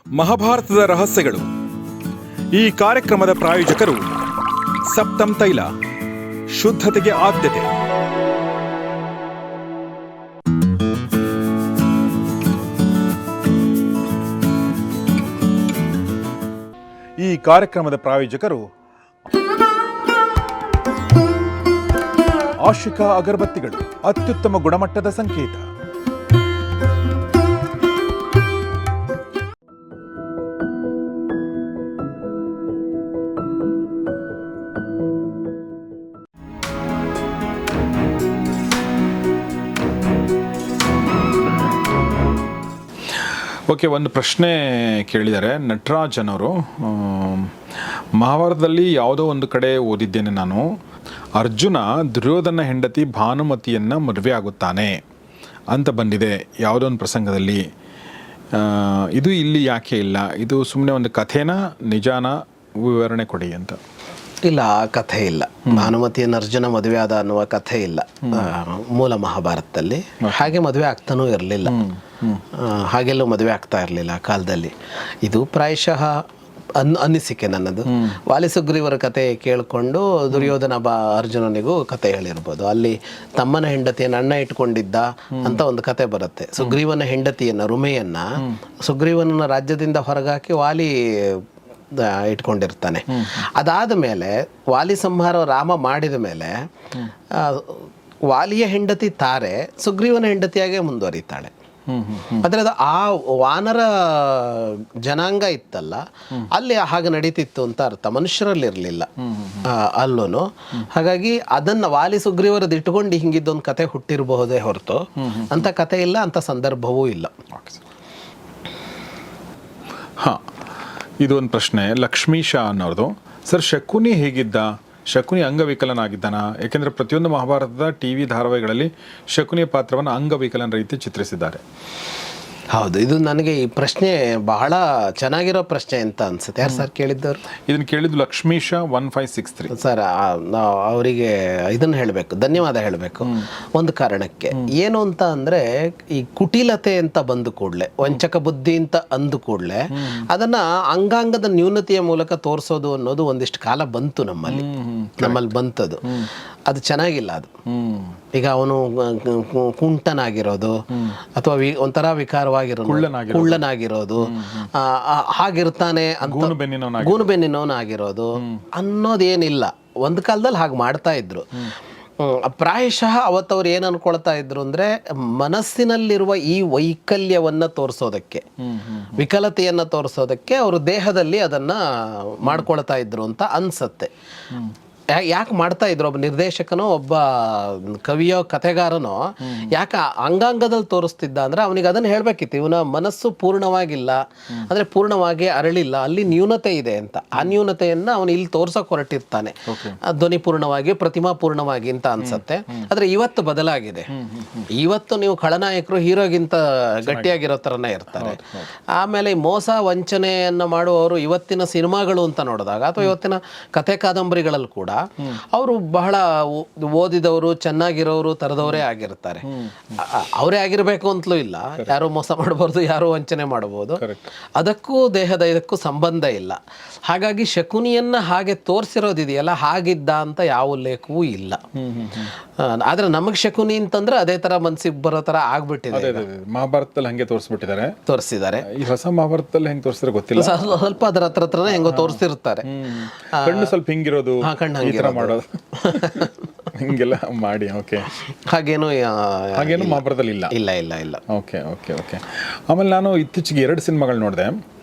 ಮಹಾಭಾರತದ ರಹಸ್ಯಗಳು. ಈ ಕಾರ್ಯಕ್ರಮದ ಪ್ರಾಯೋಜಕರು ಸಪ್ತಮ್ ತೈಲ, ಶುದ್ಧತೆಗೆ ಆದ್ಯತೆ. ಈ ಕಾರ್ಯಕ್ರಮದ ಪ್ರಾಯೋಜಕರು ಆಶಿಕಾ ಅಗರಬತ್ತಿಗಳು, ಅತ್ಯುತ್ತಮ ಗುಣಮಟ್ಟದ ಸಂಕೇತ. ಓಕೆ, ಒಂದು ಪ್ರಶ್ನೆ ಕೇಳಿದ್ದಾರೆ ನಟರಾಜನ್ ಅವರು. ಮಹಾಭಾರತದಲ್ಲಿ ಯಾವುದೋ ಒಂದು ಕಡೆ ಓದಿದ್ದೇನೆ ನಾನು, ಅರ್ಜುನ ದುರ್ಯೋಧನ ಹೆಂಡತಿ ಭಾನುಮತಿಯನ್ನು ಮದುವೆ ಆಗುತ್ತಾನೆ ಅಂತ ಬಂದಿದೆ ಯಾವುದೋ ಒಂದು ಪ್ರಸಂಗದಲ್ಲಿ. ಇದು ಇಲ್ಲಿ ಯಾಕೆ ಇಲ್ಲ? ಇದು ಸುಮ್ಮನೆ ಒಂದು ಕಥೆನ, ನಿಜಾನ? ವಿವರಣೆ ಕೊಡಿ ಅಂತ. ಇಲ್ಲ, ಆ ಕಥೆ ಇಲ್ಲ. ಭಾನುಮತಿಯನ್ನು ಅರ್ಜುನ ಮದುವೆ ಆದ ಅನ್ನುವ ಕಥೆ ಇಲ್ಲ ಮೂಲ ಮಹಾಭಾರತದಲ್ಲಿ. ಹಾಗೆ ಮದುವೆ ಆಗ್ತಾನೂ ಇರಲಿಲ್ಲ, ಹಾಗೆಲ್ಲೂ ಮದುವೆ ಆಗ್ತಾ ಇರಲಿಲ್ಲ ಆ ಕಾಲದಲ್ಲಿ. ಇದು ಪ್ರಾಯಶಃ ಅನಿಸಿಕೆ ನನ್ನದು. ವಾಲಿಸುಗ್ರೀವರ ಕತೆ ಕೇಳಿಕೊಂಡು ದುರ್ಯೋಧನ ಅರ್ಜುನನಿಗೂ ಕತೆ ಹೇಳಿರ್ಬೋದು. ಅಲ್ಲಿ ತಮ್ಮನ ಹೆಂಡತಿಯನ್ನು ಅಣ್ಣ ಇಟ್ಕೊಂಡಿದ್ದ ಅಂತ ಒಂದು ಕತೆ ಬರುತ್ತೆ. ಸುಗ್ರೀವನ ಹೆಂಡತಿಯನ್ನು, ರುಮೆಯನ್ನ, ಸುಗ್ರೀವನ ರಾಜ್ಯದಿಂದ ಹೊರಗಾಕಿ ವಾಲಿ ಇಟ್ಕೊಂಡಿರ್ತಾನೆ. ಅದಾದ ಮೇಲೆ ವಾಲಿ ಸಂಹಾರ ರಾಮ ಮಾಡಿದ ಮೇಲೆ ವಾಲಿಯ ಹೆಂಡತಿ ತಾರೆ ಸುಗ್ರೀವನ ಹೆಂಡತಿಯಾಗೆ ಮುಂದುವರಿತಾಳೆ. ಆದರೆ ಅದು ಆ ವಾನರ ಜನಾಂಗ ಇತ್ತಲ್ಲ, ಅಲ್ಲಿ ಹಾಗೆ ನಡೀತಿತ್ತು ಅಂತ ಅರ್ಥ, ಮನುಷ್ಯರಲ್ಲಿ ಇರಲಿಲ್ಲ ಅಲ್ಲೂ. ಹಾಗಾಗಿ ಅದನ್ನು ವಾಲಿ ಸುಗ್ರೀವರದ್ದು ಇಟ್ಕೊಂಡು ಹಿಂಗಿದ್ದೊಂದು ಕತೆ ಹುಟ್ಟಿರಬಹುದೇ ಹೊರತು ಅಂತ ಕತೆ ಇಲ್ಲ, ಅಂತ ಸಂದರ್ಭವೂ ಇಲ್ಲ. ಹಾಂ, ಇದು ಒಂದು ಪ್ರಶ್ನೆ ಲಕ್ಷ್ಮೀಶ ಅನ್ನೋರ್ದು. ಸರ್, ಶಕುನಿ ಹೇಗಿದ್ದ? ಶಕುನಿ ಅಂಗವಿಕಲನಾಗಿದ್ದಾನ? ಯಾಕೆಂದರೆ ಪ್ರತಿಯೊಂದು ಮಹಾಭಾರತದ ಟಿ.ವಿ. ಧಾರಾವಾಹಿಗಳಲ್ಲಿ ಶಕುನಿಯ ಪಾತ್ರವನ್ನು ಅಂಗವಿಕಲನ ರೀತಿ ಚಿತ್ರಿಸಿದ್ದಾರೆ. ಹೌದು, ಇದು ನನಗೆ ಈ ಪ್ರಶ್ನೆ ಬಹಳ ಚೆನ್ನಾಗಿರೋ ಪ್ರಶ್ನೆ ಅಂತ ಅನ್ಸುತ್ತೆ. ಯಾರು ಸರ್ ಕೇಳಿದ್ದವರು? ಇದನ್ನು ಕೇಳಿದ್ದು ಲಕ್ಷ್ಮೀಶ 1563. ಸರ್, ಅವರಿಗೆ ಇದನ್ನು ಹೇಳಬೇಕು, ಧನ್ಯವಾದ ಹೇಳಬೇಕು. ಒಂದು ಕಾರಣಕ್ಕೆ ಏನು ಅಂತ ಅಂದರೆ, ಈ ಕುಟಿಲತೆ ಅಂತ ಬಂದು ಕೂಡಲೇ, ವಂಚಕ ಬುದ್ಧಿ ಅಂತ ಅಂದು ಕೂಡಲೇ ಅದನ್ನು ಅಂಗಾಂಗದ ನ್ಯೂನತೆಯ ಮೂಲಕ ತೋರಿಸೋದು ಅನ್ನೋದು ಒಂದಿಷ್ಟು ಕಾಲ ಬಂತು ನಮ್ಮಲ್ಲಿ ಬಂತದು. ಅದು ಚೆನ್ನಾಗಿಲ್ಲ. ಅದು ಈಗ ಅವನು ಕುಂಟನಾಗಿರೋದು ಅಥವಾ ಒಂಥರ ವಿಕಾರವಾಗಿರೋದು, ಕುಳ್ಳನಾಗಿರೋದು, ಹಾಗಿರ್ತಾನೆ ಅಂತ ಗೂನುಬೆನ್ನಿನವನಾಗಿರೋದು ಅನ್ನೋದೇನಿಲ್ಲ. ಒಂದು ಕಾಲದಲ್ಲಿ ಹಾಗೆ ಮಾಡ್ತಾ ಇದ್ರು. ಪ್ರಾಯಶಃ ಅವತ್ತವ್ರು ಏನು ಅನ್ಕೊಳ್ತಾ ಇದ್ರು ಅಂದರೆ, ಮನಸ್ಸಿನಲ್ಲಿರುವ ಈ ವೈಕಲ್ಯವನ್ನು ತೋರಿಸೋದಕ್ಕೆ, ವಿಕಲತೆಯನ್ನು ತೋರಿಸೋದಕ್ಕೆ ಅವರು ದೇಹದಲ್ಲಿ ಅದನ್ನು ಮಾಡ್ಕೊಳ್ತಾ ಇದ್ರು ಅಂತ ಅನ್ಸತ್ತೆ. ಯಾಕೆ ಮಾಡ್ತಾ ಇದ್ರು? ಒಬ್ಬ ನಿರ್ದೇಶಕನೋ ಒಬ್ಬ ಕವಿಯೋ ಕಥೆಗಾರನೋ ಯಾಕೆ ಅಂಗಾಂಗದಲ್ಲಿ ತೋರಿಸ್ತಿದ್ದ ಅಂದರೆ, ಅವನಿಗೆ ಅದನ್ನು ಹೇಳಬೇಕಿತ್ತು, ಇವನ ಮನಸ್ಸು ಪೂರ್ಣವಾಗಿಲ್ಲ, ಅಂದರೆ ಪೂರ್ಣವಾಗಿ ಅರಳಿಲ್ಲ, ಅಲ್ಲಿ ನ್ಯೂನತೆ ಇದೆ ಅಂತ. ಆ ನ್ಯೂನತೆಯನ್ನು ಅವನು ಇಲ್ಲಿ ತೋರ್ಸೋಕೆ ಹೊರಟಿರ್ತಾನೆ, ಧ್ವನಿ ಪೂರ್ಣವಾಗಿ, ಪ್ರತಿಮಾ ಪೂರ್ಣವಾಗಿ ಅಂತ ಅನ್ಸತ್ತೆ. ಆದರೆ ಇವತ್ತು ಬದಲಾಗಿದೆ. ಇವತ್ತು ನೀವು ಖಳನಾಯಕರು ಹೀರೋಗಿಂತ ಗಟ್ಟಿಯಾಗಿರೋ ಥರನೇ ಇರ್ತಾರೆ. ಆಮೇಲೆ ಮೋಸ ವಂಚನೆಯನ್ನು ಮಾಡುವವರು ಇವತ್ತಿನ ಸಿನಿಮಾಗಳು ಅಂತ ನೋಡಿದಾಗ, ಅಥವಾ ಇವತ್ತಿನ ಕಥೆ ಕಾದಂಬರಿಗಳಲ್ಲಿ ಕೂಡ ಅವರು ಬಹಳ ಓದಿದವರು, ಚೆನ್ನಾಗಿರೋರು ತರದವರೇ ಆಗಿರ್ತಾರೆ. ಅವರೇ ಆಗಿರ್ಬೇಕು ಅಂತಲೂ ಇಲ್ಲ, ಯಾರು ಮೋಸ ಮಾಡಬಹುದು, ಯಾರು ವಂಚನೆ ಮಾಡಬಹುದು. ಅದಕ್ಕೂ ದೇಹದ ಇದಕ್ಕೂ ಸಂಬಂಧ ಇಲ್ಲ. ಹಾಗಾಗಿ ಶಕುನಿಯನ್ನ ಹಾಗೆ ತೋರಿಸಿರೋದಿದೆಯಲ್ಲ, ಹಾಗಿದ್ದ ಅಂತ ಯಾವ ಉಲ್ಲೇಖವೂ ಇಲ್ಲ. ಆದ್ರೆ ನಮಗ್ ಶಕುನಿ ಅಂತಂದ್ರೆ ಅದೇ ತರ ಮನ್ಸಿಗೆ ಬರೋ ತರ ಆಗ್ಬಿಟ್ಟಿದೆ. ಮಹಾಭಾರತದಲ್ಲಿ ಹಂಗೆ ತೋರಿಸಿದ್ದಾರೆ. ಈ ಹೊಸ ಮಹಾಭಾರತದಲ್ಲಿ ಹೆಂಗ್ ತೋರಿಸಿದ್ರೆ ಗೊತ್ತಿಲ್ಲ, ಸ್ವಲ್ಪ ಅದರ ಹತ್ರನೇ ಹೆಂಗೋ ತೋರಿಸಿರ್ತಾರೆ. ಕಣ್ಣು ಸ್ವಲ್ಪ ಹಿಂಗಿರೋದು, ಈ ತರ ಮಾಡೋದು, ಹಿಂಗೆಲ್ಲ ಮಾಡಿ. ಓಕೆ, ಹಾಗೇನು ಮಹಾಭಾರತದಲ್ಲಿ ಇಲ್ಲ. ಇಲ್ಲ ಇಲ್ಲ ಇಲ್ಲ. Okay okay okay. ಆಮೇಲೆ ನಾನು ಇತ್ತೀಚೆಗೆ 2 ಸಿನಿಮಾಗಳು ನೋಡಿದೆ.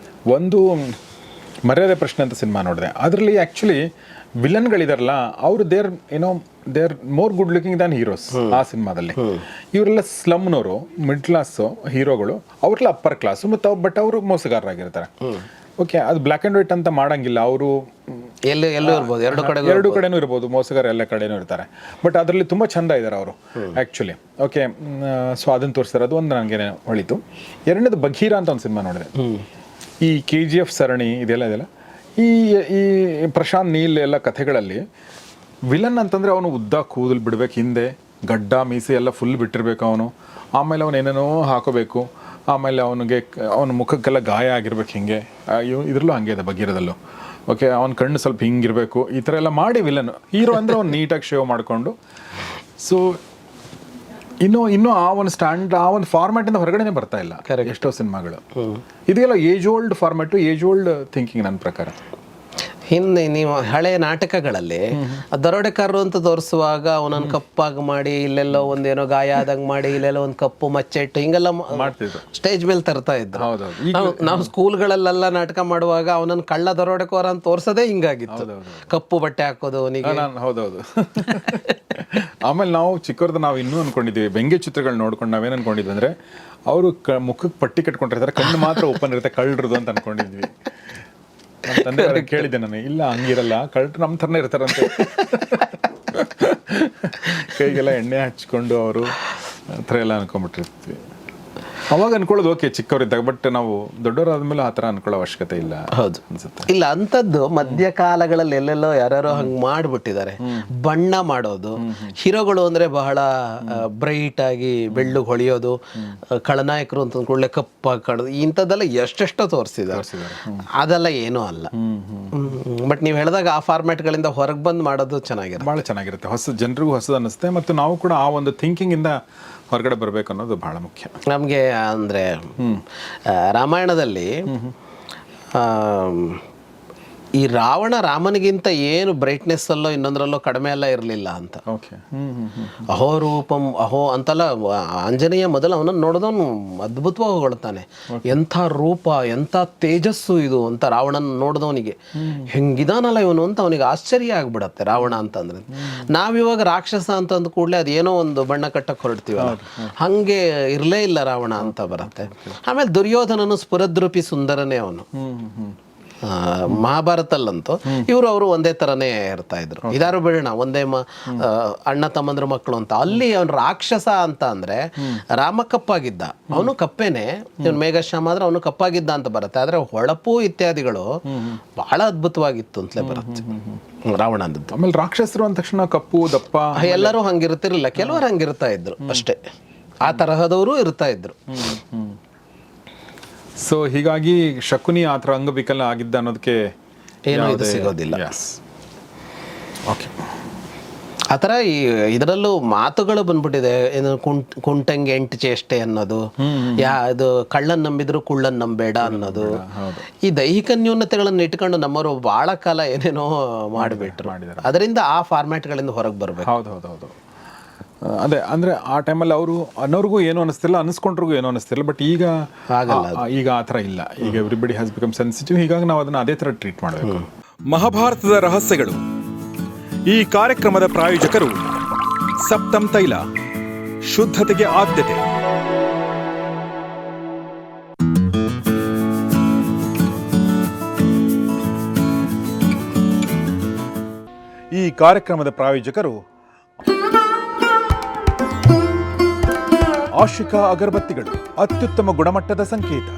ಒಂದು ಮರ್ಯಾದೆ ಪ್ರಶ್ನೆ ಅಂತ ಸಿನಿಮಾ ನೋಡಿದೆ. ಅದರಲ್ಲಿ ಆ್ಯಕ್ಚುಲಿ ವಿಲನ್ಗಳಿದಾರಲ್ಲ, ಅವರು there more good looking than heroes ಆ ಸಿನಿಮಾದಲ್ಲಿ. ಇವರೆಲ್ಲ ಸ್ಲಮ್ನವರು, ಮಿಡ್ ಕ್ಲಾಸ್ ಹೀರೋಗಳು, ಅವ್ರೆಲ್ಲ ಅಪ್ಪರ್ ಕ್ಲಾಸು, ಮತ್ತು ಬಟ್ ಅವರು ಮೋಸಗಾರರಾಗಿರ್ತಾರೆ. ಓಕೆ, ಅದು ಬ್ಲ್ಯಾಕ್ ಆ್ಯಂಡ್ ವೈಟ್ ಅಂತ ಮಾಡಂಗಿಲ್ಲ. ಅವರು ಎರಡು ಕಡೆನೂ ಇರ್ಬೋದು, ಮೋಸಗಾರ ಎಲ್ಲ ಕಡೆನೂ ಇರ್ತಾರೆ. ಬಟ್ ಅದರಲ್ಲಿ ತುಂಬ ಚಂದ ಇದ್ದಾರೆ ಅವರು ಆ್ಯಕ್ಚುಲಿ. ಓಕೆ, ಸೊ ಅದನ್ನು ತೋರಿಸ್ತಾರೆ. ಅದು ಒಂದು ನನಗೆ ಹೊಳಿತು. ಎರಡನೇದು ಬಘೀರ ಅಂತ ಒಂದು ಸಿನಿಮಾ ನೋಡಿದೆ. ಈ KGF ಸರಣಿ ಇದೆಲ್ಲ ಈ ಪ್ರಶಾಂತ್ ನೀಲ್ ಎಲ್ಲ ಕಥೆಗಳಲ್ಲಿ ವಿಲನ್ ಅಂತಂದರೆ ಅವನು ಉದ್ದ ಕೂದಲು ಬಿಡ್ಬೇಕು, ಹಿಂದೆ ಗಡ್ಡ ಮೀಸೆ ಎಲ್ಲ ಫುಲ್ ಬಿಟ್ಟಿರ್ಬೇಕು ಅವನು. ಆಮೇಲೆ ಅವನು ಏನೇನೋ ಹಾಕೋಬೇಕು, ಆಮೇಲೆ ಅವನ ಮುಖಕ್ಕೆಲ್ಲ ಗಾಯ ಆಗಿರ್ಬೇಕು ಹಿಂಗೆ, ಇದ್ರಲ್ಲೂ ಹಂಗೆ ಇದೆ ಭಗೀರಥದಲ್ಲೂ. ಓಕೆ, ಅವ್ನ ಕಣ್ಣು ಸ್ವಲ್ಪ ಹಿಂಗಿರಬೇಕು, ಈ ಥರ ಎಲ್ಲ ಮಾಡಿ ವಿಲನ್. ಹೀರೋ ಅಂದರೆ ಅವ್ನು ನೀಟಾಗಿ ಶೇವ್ ಮಾಡಿಕೊಂಡು. ಸೊ ಇನ್ನೂ ಆ ಒಂದು ಫಾರ್ಮ್ಯಾಟಿಂದ ಹೊರಗಡೆನೆ ಬರ್ತಾ ಇಲ್ಲ ಎಷ್ಟೋ ಸಿನಿಮಾಗಳು. ಇದೆಲ್ಲ age old format, age old thinking ನನ್ನ ಪ್ರಕಾರ. ಹಿಂದೆ ನೀವು ಹಳೆ ನಾಟಕಗಳಲ್ಲಿ ದರೋಡೆಕಾರರು ಅಂತ ತೋರಿಸುವಾಗ ಅವನನ್ನು ಕಪ್ಪಾಗಿ ಮಾಡಿ, ಇಲ್ಲೆಲ್ಲೋ ಒಂದೇನೋ ಗಾಯ ಆದಂಗೆ ಮಾಡಿ, ಇಲ್ಲೆಲ್ಲೋ ಒಂದು ಕಪ್ಪು ಮಚ್ಚೆ ಇಟ್ಟು ಹಿಂಗೆಲ್ಲ ಮಾಡ್ತಿದ್ರು, ಸ್ಟೇಜ್ ಮೇಲೆ ತರ್ತಾ ಇದ್ರು. ನಾವು ಸ್ಕೂಲ್ಗಳಲ್ಲೆಲ್ಲ ನಾಟಕ ಮಾಡುವಾಗ ಅವನನ್ನು ಕಳ್ಳ ದರೋಡೆಕೋರ ಅಂತ ತೋರ್ಸೋದೇ ಹಿಂಗಾಗಿತ್ತು, ಕಪ್ಪು ಬಟ್ಟೆ ಹಾಕೋದು ಅವನಿಗೆ. ಹೌದೌದು. ಆಮೇಲೆ ನಾವು ಚಿಕ್ಕವ್ರದ್ದು ನಾವು ಇನ್ನೂ ಅನ್ಕೊಂಡಿದ್ವಿ, ವ್ಯಂಗ್ಯ ಚಿತ್ರಗಳು ನೋಡ್ಕೊಂಡು ನಾವೇನು ಅನ್ಕೊಂಡಿದ್ವಿ ಅಂದರೆ ಅವರು ಮುಖಕ್ಕೆ ಪಟ್ಟಿ ಕಟ್ಕೊಂಡಿರ್ತಾರೆ, ಕಣ್ಣು ಮಾತ್ರ ಓಪನ್ ಇರುತ್ತೆ ಕಳ್ಳರದು ಅಂತ ಅನ್ಕೊಂಡಿದ್ವಿ. ತಂದೆ ಕೇಳಿದ್ದೆ ನಾನು, ಇಲ್ಲ ಹಂಗಿರಲ್ಲ, ಕಳ್ಳರು ನಮ್ಮ ಥರನೇ ಇರ್ತಾರಂತೆ. ಕೈಗೆಲ್ಲ ಎಣ್ಣೆ ಹಚ್ಕೊಂಡು ಅವರು ಆ ಥರ ಎಲ್ಲ ಅನ್ಕೊಂಡ್ಬಿಟ್ಟಿರ್ತೀವಿ. ಅವಾಗ ಅನ್ಕೊಳ್ಳೋದು ಓಕೆ ಚಿಕ್ಕವರಿದ್ದಾಗ, ಬಟ್ ನಾವು ದೊಡ್ಡವರಾದ್ಮೇಲೆ ಆ ಥರ ಅನ್ಕೊಳ್ಳೋ ಅವಶ್ಯಕತೆ ಇಲ್ಲ. ಹೌದು ಅನ್ಸುತ್ತೆ. ಇಲ್ಲ ಅಂಥದ್ದು ಮಧ್ಯಕಾಲಗಳಲ್ಲಿ ಎಲ್ಲೆಲ್ಲೋ ಯಾರ್ಯಾರೋ ಹಂಗೆ ಮಾಡಿಬಿಟ್ಟಿದ್ದಾರೆ. ಬಣ್ಣ ಮಾಡೋದು, ಹೀರೋಗಳು ಅಂದರೆ ಬಹಳ ಬ್ರೈಟ್ ಆಗಿ ಬೆಳ್ಳುಗೆ ಹೊಳೆಯೋದು, ಖಳನಾಯಕರು ಅಂತ ಅಂದ್ಕೊಳ್ಳೆ ಕಪ್ಪಾಗಿ ಕಾಣೋದು, ಇಂಥದ್ದೆಲ್ಲ ಎಷ್ಟೆಷ್ಟೋ ತೋರಿಸಿದ್ದಾರೆ. ಅದೆಲ್ಲ ಏನೂ ಅಲ್ಲ. ಬಟ್ ನೀವು ಹೇಳಿದಾಗ ಆ ಫಾರ್ಮ್ಯಾಟ್ಗಳಿಂದ ಹೊರಗೆ ಬಂದು ಮಾಡೋದು ಚೆನ್ನಾಗಿರುತ್ತೆ, ಭಾಳ ಚೆನ್ನಾಗಿರುತ್ತೆ. ಹೊಸ ಜನರಿಗೂ ಹೊಸದು ಅನ್ನಿಸುತ್ತೆ, ಮತ್ತು ನಾವು ಕೂಡ ಆ ಒಂದು ಥಿಂಕಿಂಗಿಂದ ಹೊರಗಡೆ ಬರಬೇಕು ಅನ್ನೋದು ಬಹಳ ಮುಖ್ಯ ನಮಗೆ. ಅಂದರೆ ರಾಮಾಯಣದಲ್ಲಿ ಈ ರಾಮನಿಗಿಂತ ಏನು ಬ್ರೈಟ್ನೆಸ್ ಅಲ್ಲೋ ಇನ್ನೊಂದರಲ್ಲೋ ಕಡಿಮೆ ಎಲ್ಲ ಇರಲಿಲ್ಲ ಅಂತ. ಅಹೋ ರೂಪಂ ಅಹೋ ಅಂತೆಲ್ಲ ಆಂಜನೇಯ ಮೊದಲು ಅವನನ್ನು ನೋಡಿದವನು ಅದ್ಭುತವಾಗಿ ಹೊಗಳ್ತಾನೆ. ಎಂಥ ರೂಪ, ಎಂಥ ತೇಜಸ್ಸು ಇದು ಅಂತ ರಾವಣನ ನೋಡಿದವನಿಗೆ, ಹೆಂಗಿದಾನಲ್ಲ ಇವನು ಅಂತ ಅವನಿಗೆ ಆಶ್ಚರ್ಯ ಆಗ್ಬಿಡತ್ತೆ ರಾವಣ ಅಂತಂದ್ರೆ. ನಾವಿವಾಗ ರಾಕ್ಷಸ ಅಂತ ಅಂದ ಕೂಡಲೇ ಅದೇನೋ ಒಂದು ಬಣ್ಣ ಕಟ್ಟಕ್ಕೆ ಹೊರಡ್ತೀವಲ್ಲ, ಹಾಗೆ ಇರಲೇ ಇಲ್ಲ ರಾವಣ ಅಂತ ಬರುತ್ತೆ. ಆಮೇಲೆ ದುರ್ಯೋಧನನು ಸ್ಫುರದ್ರೂಪಿ ಸುಂದರನೇ ಅವನು. ಮಹಾಭಾರತಲ್ಲಂತೂ ಅವರು ಒಂದೇ ಥರನೇ ಇರ್ತಾ ಇದ್ರು. ಇದಾರು ಬಿಡೋಣ, ಒಂದೇ ಅಣ್ಣ ತಮ್ಮಂದ್ರ ಮಕ್ಕಳು ಅಂತ. ಅಲ್ಲಿ ಅವನು ರಾಕ್ಷಸ ಅಂತ ಅಂದರೆ ರಾಮ ಕಪ್ಪಾಗಿದ್ದ, ಅವನು ಕಪ್ಪೇನೆ, ಇವನು ಮೇಘಶ್ಯಾಮ ಆದ್ರೆ ಅವನು ಕಪ್ಪಾಗಿದ್ದ ಅಂತ ಬರುತ್ತೆ. ಆದರೆ ಹೊಳಪು ಇತ್ಯಾದಿಗಳು ಬಹಳ ಅದ್ಭುತವಾಗಿತ್ತು ಅಂತಲೇ ಬರುತ್ತೆ ರಾವಣಂದದ್ದು. ಆಮೇಲೆ ರಾಕ್ಷಸರು ಅಂದ ತಕ್ಷಣ ಕಪ್ಪು ದಪ್ಪ ಎಲ್ಲರೂ ಹಂಗಿರ್ತಿರ್ಲಿಲ್ಲ, ಕೆಲವರು ಹಂಗಿರ್ತಾ ಇದ್ರು ಅಷ್ಟೇ, ಆ ತರಹದವರು ಇರ್ತಾ ಇದ್ರು. ಸೊ ಹೀಗಾಗಿ ಶಕುನಿ ಆ ಥರ ಅಂಗವಿಕಲ ಆಗಿದ್ದ ಅನ್ನೋದಕ್ಕೆ ಏನೂ ಇದು ಸಿಗೋದಿಲ್ಲ. ಓಕೆ, ಆ ಥರ ಇದರಲ್ಲೂ ಮಾತುಗಳು ಬಂದ್ಬಿಟ್ಟಿದೆ. ಏನು ಕುಂಟಂಗೆ ಎಂಟು ಚೇಷ್ಟೆ ಅನ್ನೋದು, ಇದು ಕಳ್ಳನ್ ನಂಬಿದ್ರು ಕುಳ್ಳನ್ ನಂಬೇಡ ಅನ್ನೋದು, ಈ ದೈಹಿಕ ನ್ಯೂನತೆಗಳನ್ನು ಇಟ್ಕೊಂಡು ನಮ್ಮವರು ಬಹಳ ಕಾಲ ಏನೇನೋ ಮಾಡಿಬಿಟ್ರು. ಅದರಿಂದ ಆ ಫಾರ್ಮ್ಯಾಟ್ಗಳಿಂದ ಹೊರಗೆ ಬರಬೇಕು. ಹೌದು. ಅದೇ ಅಂದರೆ ಆ ಟೈಮಲ್ಲಿ ಅನ್ನೋರ್ಗೂ ಏನೂ ಅನ್ನಿಸ್ತಿಲ್ಲ, ಅನ್ನಿಸ್ಕೊಂಡ್ರಿಗೂ ಏನೂ ಅನ್ನಿಸ್ತಿಲ್ಲ. ಬಟ್ ಈಗ ಆ ಥರ ಇಲ್ಲ. ಈಗ ಎವ್ರಿಬಡಿ ಹ್ಯಾಸ್ ಬಿಕಮ್ ಸೆನ್ಸಿಟಿವ್. ಹೀಗಾಗಿ ನಾವು ಅದನ್ನು ಅದೇ ಥರ ಟ್ರೀಟ್ ಮಾಡಬೇಕು. ಮಹಾಭಾರತದ ರಹಸ್ಯಗಳು. ಈ ಕಾರ್ಯಕ್ರಮದ ಪ್ರಾಯೋಜಕರು ಸಪ್ತಮ್ ತೈಲ, ಶುದ್ಧತೆಗೆ ಆದ್ಯತೆ. ಈ ಕಾರ್ಯಕ್ರಮದ ಪ್ರಾಯೋಜಕರು ಆಶಿಕಾ ಅಗರಬತ್ತಿಗಳು, ಅತ್ಯುತ್ತಮ ಗುಣಮಟ್ಟದ ಸಂಕೇತ.